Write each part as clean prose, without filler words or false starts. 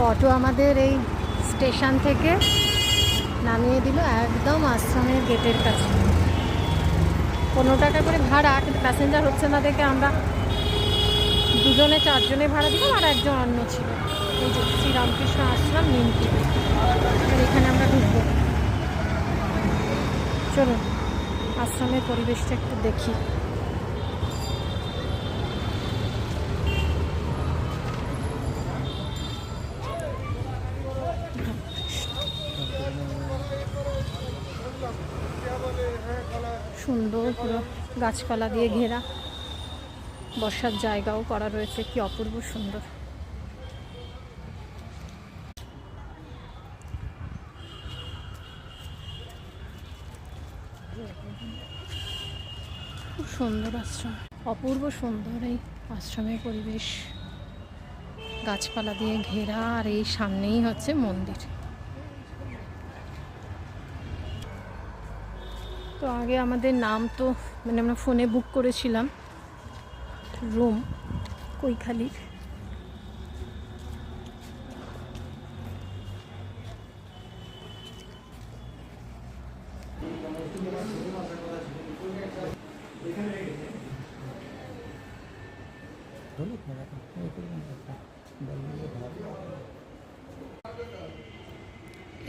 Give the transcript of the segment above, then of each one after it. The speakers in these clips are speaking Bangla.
অটো আমাদের এই স্টেশন থেকে নামিয়ে দিল একদম আশ্রমের গেটের কাছে। 15 টাকা করে ভাড়া, কিন্তু প্যাসেঞ্জার হচ্ছে না দেখে আমরা দুজনে 4 জনে ভাড়া দিলাম, আর একজন অন্য ছিল। এই যে শ্রীরামকৃষ্ণ আশ্রম নিমতি, এখানে আমরা ঢুকবো। চলুন আশ্রমের পরিবেশটা একটু দেখি। সুন্দর পুরো গাছপালা দিয়ে ঘেরা, বসার জায়গাও করা রয়েছে, কি অপূর্ব সুন্দর। খুব সুন্দর আশ্রম, অপূর্ব সুন্দর এই আশ্রমের পরিবেশ, গাছপালা দিয়ে ঘেরা, আর এই সামনেই হচ্ছে মন্দির। তো আগে আমাদের নাম তো মানে আমরা ফোনে বুক করেছিলাম রুম কৈখালির।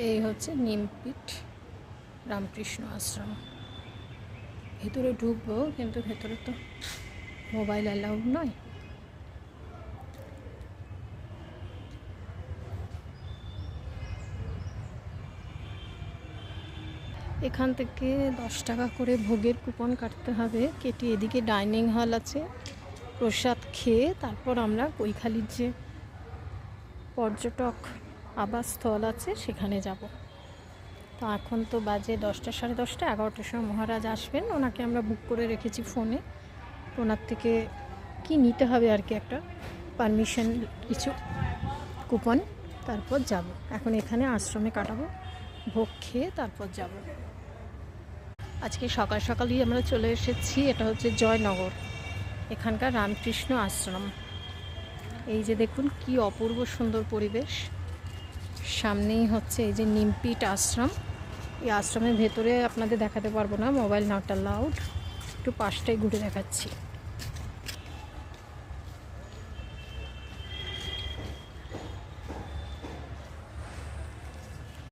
এই হচ্ছে নিমপিট রামকৃষ্ণ আশ্রম। ভেতরে ঢুকবো, কিন্তু ভেতরে তো মোবাইল অ্যালাউড নয়। এখান থেকে 10 টাকা করে ভোগের কুপন কাটতে হবে, কেটে এদিকে ডাইনিং হল আছে, প্রসাদ খেয়ে তারপর আমরা কৈখালির যে পর্যটক আবাসস্থল আছে সেখানে যাব। তো এখন তো বাজে 10টা, সাড়ে 10টা, 11টার সময় মহারাজ আসবেন, ওনাকে আমরা বুক করে রেখেছি ফোনে। ওনার থেকে কি নিতে হবে আর কি, একটা পারমিশন, কিছু কুপন, তারপর যাব। এখন এখানে আশ্রমে কাটাবো, ভোগ খেয়ে তারপর যাব। আজকে সকাল সকালই আমরা চলে এসেছি, এটা হচ্ছে জয়নগর, এখানকার রামকৃষ্ণ আশ্রম। এই যে দেখুন কি অপূর্ব সুন্দর পরিবেশ, সামনেই হচ্ছে এই যে নিমপিট আশ্রম। এই আশ্রমের ভেতরে আপনাদের দেখাতে পারবো না, মোবাইল নট অ্যালাউড, একটু পাশটাই ঘুরে দেখাচ্ছি।